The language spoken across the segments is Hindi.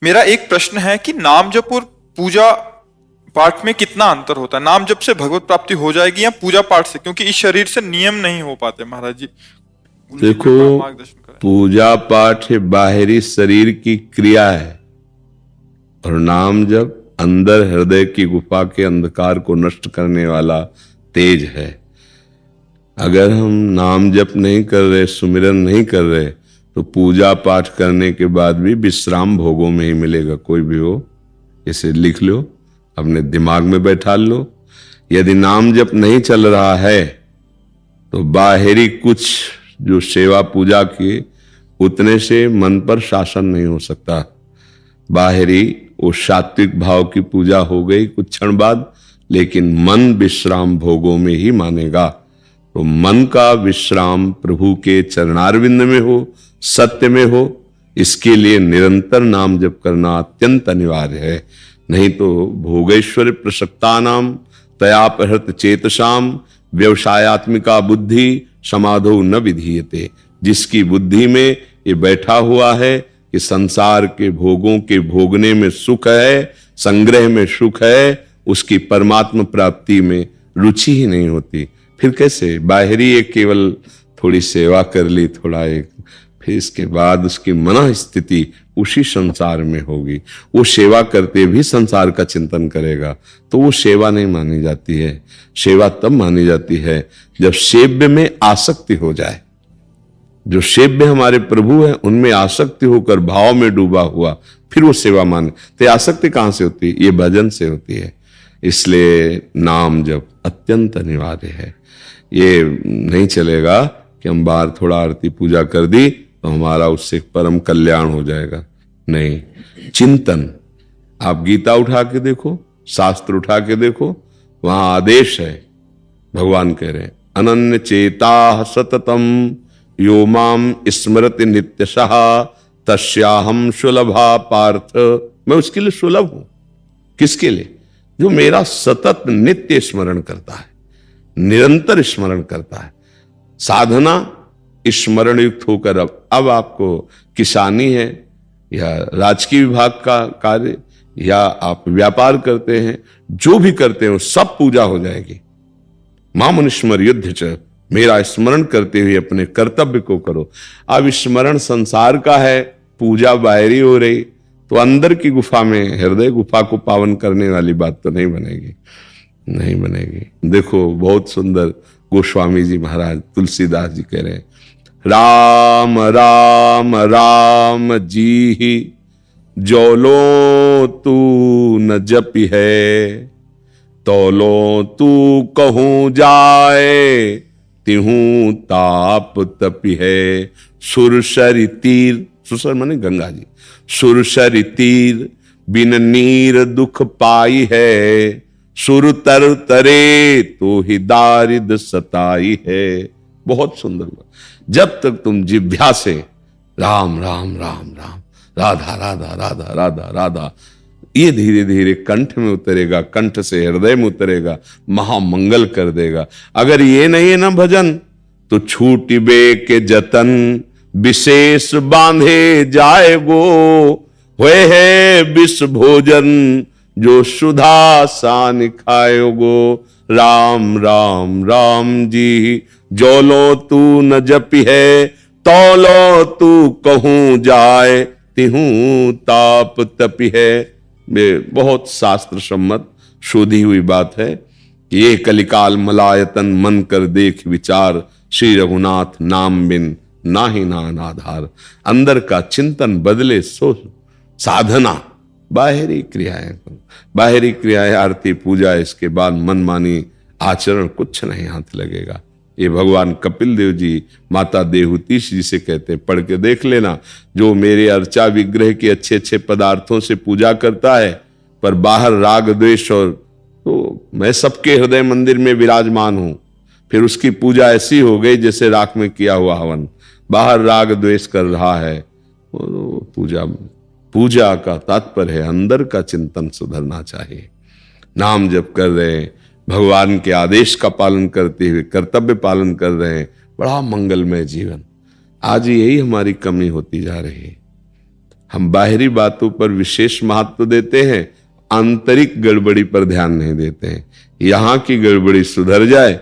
मेरा एक प्रश्न है कि नाम जप और पूजा पाठ में कितना अंतर होता है? नाम जप से भगवत प्राप्ति हो जाएगी या पूजा पाठ से? क्योंकि इस शरीर से नियम नहीं हो पाते महाराज जी। गुरु जी देखो, कृपा मार्गदर्शन करें। पूजा पाठ बाहरी शरीर की क्रिया है और नाम जप अंदर हृदय की गुफा के अंधकार को नष्ट करने वाला तेज है। अगर हम नाम जप नहीं कर रहे, सुमिरन नहीं कर रहे, तो पूजा पाठ करने के बाद भी विश्राम भोगों में ही मिलेगा। कोई भी हो, इसे लिख लो, अपने दिमाग में बैठा लो। यदि नाम जप नहीं चल रहा है तो बाहरी कुछ जो सेवा पूजा की, उतने से मन पर शासन नहीं हो सकता। बाहरी वो सात्विक भाव की पूजा हो गई कुछ क्षण बाद, लेकिन मन विश्राम भोगों में ही मानेगा। तो मन का विश्राम प्रभु के चरणारविंद में हो, सत्य में हो, इसके लिए निरंतर नाम जप करना अत्यंत अनिवार्य है। नहीं तो भोगेश्वर प्रसक्तानाम तयापहृत चेतसाम व्यवसायत्मिका बुद्धि समाधो न विधीयते। जिसकी बुद्धि में ये बैठा हुआ है कि संसार के भोगों के भोगने में सुख है, संग्रह में सुख है, उसकी परमात्मा प्राप्ति में रुचि ही नहीं होती। फिर कैसे? बाहरी एक केवल थोड़ी सेवा कर ली, थोड़ा एक, फिर इसके बाद उसकी मन स्थिति उसी संसार में होगी। वो सेवा करते भी संसार का चिंतन करेगा, तो वो सेवा नहीं मानी जाती है। सेवा तब मानी जाती है जब सेव्य में आसक्ति हो जाए। जो सेव्य हमारे प्रभु हैं उनमें आसक्ति होकर भाव में डूबा हुआ, फिर वो सेवा माने। तो आसक्ति कहां से होती है? ये भजन से होती है। इसलिए नाम जप अत्यंत अनिवार्य है। ये नहीं चलेगा कि हम बाहर थोड़ा आरती पूजा कर दी तो हमारा उससे परम कल्याण हो जाएगा। नहीं, चिंतन। आप गीता उठा के देखो, शास्त्र उठा के देखो, वहां आदेश है। भगवान कह रहे हैं अनन्य चेता सततम यो माम स्मरति नित्यशः तस्याहम सुलभा पार्थ। मैं उसके लिए सुलभ हूं। किसके लिए? जो मेरा सतत नित्य स्मरण करता है, निरंतर स्मरण करता है। साधना स्मरण युक्त होकर अब आपको किसानी है या राजकीय विभाग का कार्य या आप व्यापार करते हैं, जो भी करते हो सब पूजा हो जाएगी। माम स्मर युद्ध च, मेरा स्मरण करते हुए अपने कर्तव्य को करो। अब स्मरण संसार का है, पूजा बाहरी हो रही, तो अंदर की गुफा में, हृदय गुफा को पावन करने वाली बात तो नहीं बनेगी, नहीं बनेगी। देखो, बहुत सुंदर गोस्वामी जी महाराज तुलसीदास जी कह रहे हैं, राम राम राम जी ही जोलो तू न जपी है, तोलो तू कहूं जाए तिहूं ताप तपी है। सुरसरी तीर, सुसर माने गंगा जी, सुरसरी तीर बिन नीर दुख पाई है, सुर तर तरे तो ही दारिद सताई है। बहुत सुंदर। जब तक तुम जिह्वा से राम राम राम राम, राधा राधा राधा राधा राधा, ये धीरे धीरे कंठ में उतरेगा, कंठ से हृदय में उतरेगा, महामंगल कर देगा। अगर ये नहीं है ना भजन, तो छूटिबे के जतन विशेष बांधे जाएगो, हुए है विष भोजन जो सुधा सान खाएगो। राम राम राम जी जोलो तू न जपी है, तौलो तू कहूं जाए तिहूं ताप तपी है। बहुत शास्त्र सम्मत शोधी हुई बात है कि ये कलिकाल मलायतन मन कर देख विचार, श्री रघुनाथ नाम बिन नाही नान आधार। अंदर का चिंतन बदले सो साधना। बाहरी क्रियाएं, बाहरी क्रियाएं, आरती पूजा, इसके बाद मनमानी आचरण, कुछ नहीं हाथ लगेगा। ये भगवान कपिल देव जी माता देहुतीश जी से कहते हैं, पढ़ के देख लेना। जो मेरे अर्चा विग्रह के अच्छे अच्छे पदार्थों से पूजा करता है, पर बाहर राग द्वेष, और तो मैं सबके हृदय मंदिर में विराजमान हूं, फिर उसकी पूजा ऐसी हो गई जैसे राख में किया हुआ हवन। बाहर राग द्वेष कर रहा है, तो पूजा का तात्पर्य है अंदर का चिंतन सुधरना चाहिए। नाम जप कर रहे हैं, भगवान के आदेश का पालन करते हुए कर्तव्य पालन कर रहे हैं, बड़ा मंगलमय जीवन। आज यही हमारी कमी होती जा रही है। हम बाहरी बातों पर विशेष महत्व देते हैं, आंतरिक गड़बड़ी पर ध्यान नहीं देते हैं। यहां की गड़बड़ी सुधर जाए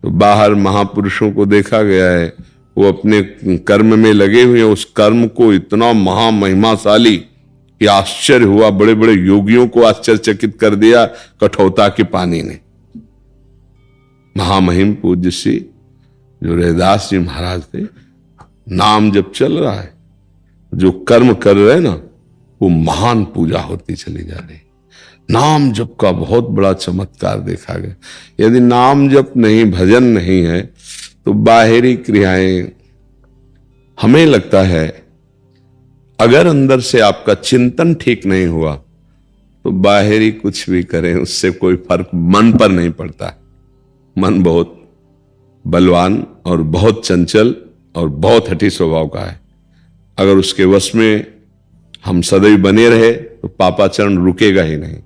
तो बाहर महापुरुषों को देखा गया है, वो अपने कर्म में लगे हुए हैं, उस कर्म को इतना महामहिमाशाली कि आश्चर्य हुआ। बड़े बड़े योगियों को आश्चर्यचकित कर दिया कठौता के पानी ने। महामहिम पूज्य श्री जो रैदास जी महाराज थे, नाम जब चल रहा है, जो कर्म कर रहे हैं ना, वो महान पूजा होती चली जा रही। नाम जप का बहुत बड़ा चमत्कार देखा गया। यदि नाम जप नहीं, भजन नहीं है, तो बाहरी क्रियाएं, हमें लगता है अगर अंदर से आपका चिंतन ठीक नहीं हुआ तो बाहरी कुछ भी करें उससे कोई फर्क मन पर नहीं पड़ता। मन बहुत बलवान और बहुत चंचल और बहुत हठी स्वभाव का है। अगर उसके वश में हम सदैव बने रहे तो पापाचरण रुकेगा ही नहीं।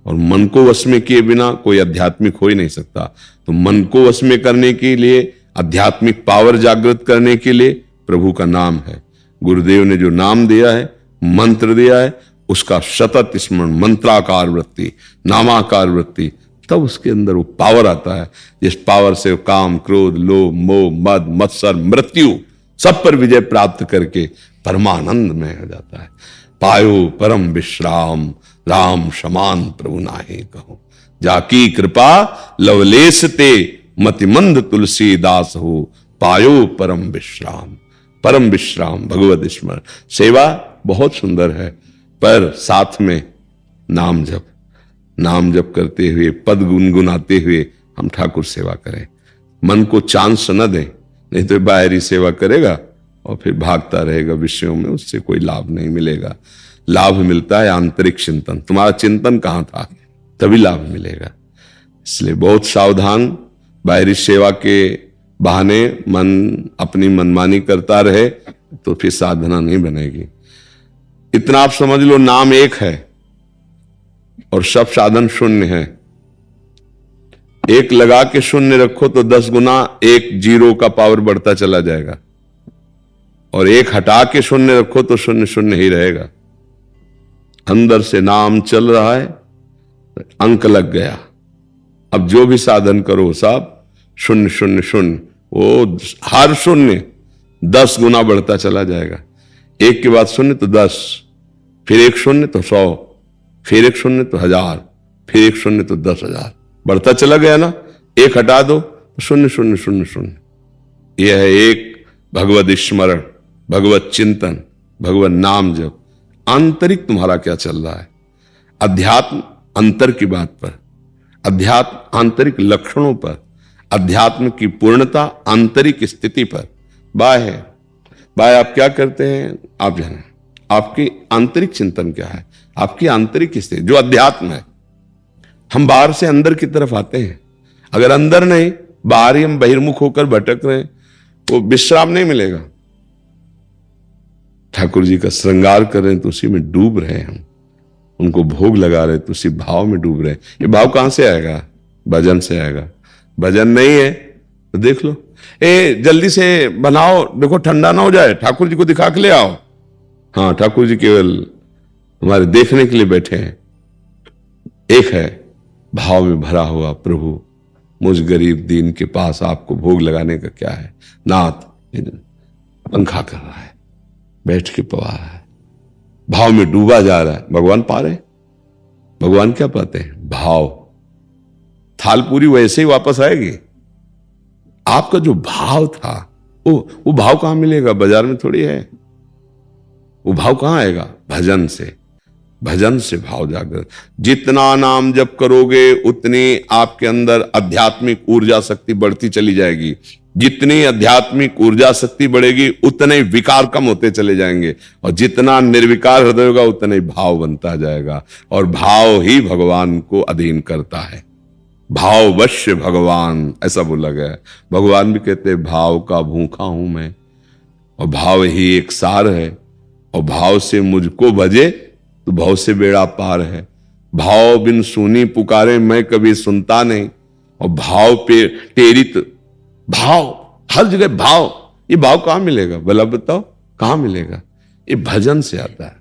और मन को वश में किए बिना कोई आध्यात्मिक हो ही नहीं सकता। तो मन को वश में करने के लिए, आध्यात्मिक पावर जागृत करने के लिए प्रभु का नाम है। गुरुदेव ने जो नाम दिया है, मंत्र दिया है, उसका सतत स्मरण, मंत्राकार वृत्ति, नामाकार वृत्ति, तब उसके अंदर वो पावर आता है जिस पावर से काम, क्रोध, लोभ, मोह, मद, मत्सर, मृत्यु सब पर विजय प्राप्त करके परमानंद में हो जाता है। पायो परम विश्राम, राम समान प्रभु नाहि कहो, जाकी कृपा लवलेश ते मतिमंद तुलसीदास हो, पायो परम विश्राम। परम विश्राम भगवत स्मरण। सेवा बहुत सुंदर है, पर साथ में नाम जप, नाम जप करते हुए, पद गुनगुनाते हुए हम ठाकुर सेवा करें। मन को चांस न दें, नहीं तो बाहरी सेवा करेगा और फिर भागता रहेगा विषयों में, उससे कोई लाभ नहीं मिलेगा। लाभ मिलता है आंतरिक चिंतन। तुम्हारा चिंतन कहां था, तभी लाभ मिलेगा। इसलिए बहुत सावधान। बाहरी सेवा के बहाने मन अपनी मनमानी करता रहे तो फिर साधना नहीं बनेगी। इतना आप समझ लो, नाम एक है और सब साधन शून्य है। एक लगा के शून्य रखो तो 10 गुना एक जीरो का पावर बढ़ता चला जाएगा, और एक हटा के शून्य रखो तो शून्य शून्य ही रहेगा। अंदर से नाम चल रहा है, अंक लग गया। अब जो भी साधन करो सब शून्य शून्य शून्य, वो हर शून्य 10 गुना बढ़ता चला जाएगा। एक के बाद शून्य तो 10, फिर एक शून्य तो 100, फिर एक शून्य तो 1000, फिर एक शून्य तो 10,000, बढ़ता चला गया ना। एक हटा दो तो शून्य शून्य शून्य शून्य। यह है एक भगवत स्मरण, भगवत चिंतन, भगवत नाम जप। आंतरिक तुम्हारा क्या चल रहा है? अध्यात्म अंतर की बात पर, अध्यात्म आंतरिक लक्षणों पर, अध्यात्म की पूर्णता आंतरिक स्थिति पर। बाय आप क्या करते हैं आप जाने। आपकी आंतरिक चिंतन क्या है, आपकी आंतरिक स्थिति जो अध्यात्म है। हम बाहर से अंदर की तरफ आते हैं, अगर अंदर नहीं, बाहर ही हम बहिर्मुख होकर भटक रहे हैं, वो विश्राम नहीं मिलेगा। ठाकुर जी का श्रृंगार कर रहे हैं तो उसी में डूब रहे हैं हम, उनको भोग लगा रहे तो उसी भाव में डूब रहे हैं। ये भाव कहां से आएगा? भजन से आएगा। भजन नहीं है तो देख लो, जल्दी से बनाओ, देखो ठंडा ना हो जाए, ठाकुर जी को दिखा के ले आओ। हाँ, ठाकुर जी केवल हमारे देखने के लिए बैठे हैं। एक है भाव में भरा हुआ, प्रभु मुझ गरीब दीन के पास आपको भोग लगाने का क्या है। नाथ पंखा कर रहा है, बैठ के पवा रहा है, भाव में डूबा जा रहा है। भगवान पा रहे? भगवान क्या पाते हैं? भाव। थाल पूरी वैसे ही वापस आएगी। आपका जो भाव था वो भाव कहां मिलेगा? बाजार में थोड़ी है। वो भाव कहां आएगा? भजन से। भजन से भाव जागृत। जितना नाम जप करोगे उतनी आपके अंदर आध्यात्मिक ऊर्जा शक्ति बढ़ती चली जाएगी। जितनी आध्यात्मिक ऊर्जा शक्ति बढ़ेगी उतने विकार कम होते चले जाएंगे, और जितना निर्विकार हृदय होगा उतना ही भाव बनता जाएगा। और भाव ही भगवान को अधीन करता है। भाववश्य भगवान, ऐसा बोला गया है। भगवान भी कहते हैं भाव का भूखा हूं मैं, और भाव ही एक सार है, और भाव से मुझको भजे तो भाव से बेड़ा पार है। भाव बिन सुनी पुकारे मैं कभी सुनता नहीं, और भाव पे प्रेरित भाव, हर जगह भाव। ये भाव कहां मिलेगा? भला बताओ कहां मिलेगा? ये भजन से आता है।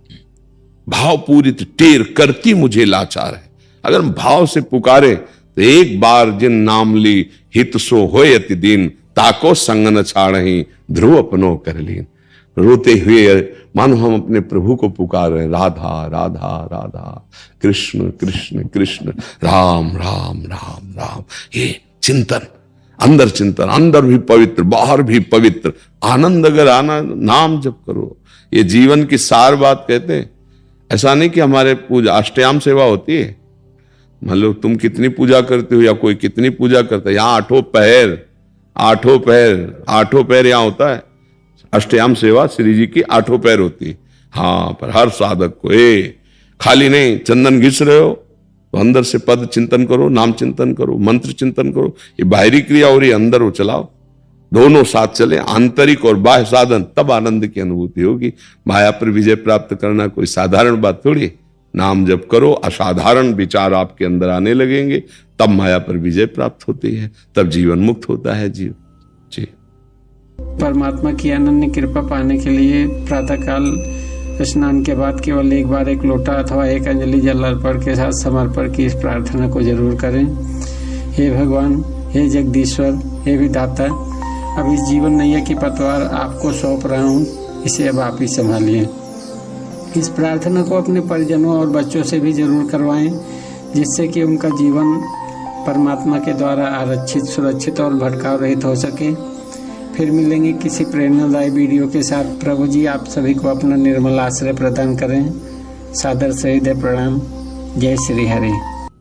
भाव पूरित टेर करती मुझे लाचार है। अगर हम भाव से पुकारे तो एक बार जिन नाम ली हित सो होय अति दीन, ताको संग न छाड़हि ध्रुव अपनो कर लीन। रोते हुए मानो हम अपने प्रभु को पुकार रहे, राधा राधा राधा, कृष्ण कृष्ण कृष्ण, राम राम राम राम। ये चिंतन, अंदर भी पवित्र, बाहर भी पवित्र। आनंद अगर आना, नाम जप करो। ये जीवन की सार बात कहते हैं। ऐसा नहीं कि हमारे पूजा अष्टयाम सेवा होती है, मतलब तुम कितनी पूजा करते हो या कोई कितनी पूजा करता है। यहाँ आठों पैर यहाँ होता है। अष्टयाम सेवा श्री जी की 8 पैर होती है। हाँ, पर हर साधक को खाली नहीं, चंदन घिस रहे हो तो अंदर से पद चिंतन करो, नाम चिंतन करो, मंत्र चिंतन करो। ये बाहरी क्रिया और ये अंदर वो चलाओ, दोनों साथ चले, आंतरिक और बाह्य साधन, तब आनंद की अनुभूति होगी। माया पर विजय प्राप्त करना कोई साधारण बात थोड़ी। नाम जप करो, असाधारण विचार आपके अंदर आने लगेंगे, तब माया पर विजय प्राप्त होती है, तब जीवन मुक्त होता है जीव। जी। परमात्मा की अनन्य कृपा पाने के लिए प्रातःकाल स्नान के बाद केवल एक बार 1 लोटा अथवा 1 अंजलि जल अर्पण के साथ समर्पण की इस प्रार्थना को जरूर करें। हे भगवान, हे जगदीश्वर, हे विधाता, अब इस जीवन नैया की पतवार आपको सौंप रहा हूँ, इसे अब आप ही संभालिए। इस प्रार्थना को अपने परिजनों और बच्चों से भी जरूर करवाएं, जिससे कि उनका जीवन परमात्मा के द्वारा आरक्षित, सुरक्षित और भटकाव रहित हो सके। फिर मिलेंगे किसी प्रेरणादायी वीडियो के साथ। प्रभु जी आप सभी को अपना निर्मल आश्रय प्रदान करें। सादर से हृदय प्रणाम। जय श्री हरि।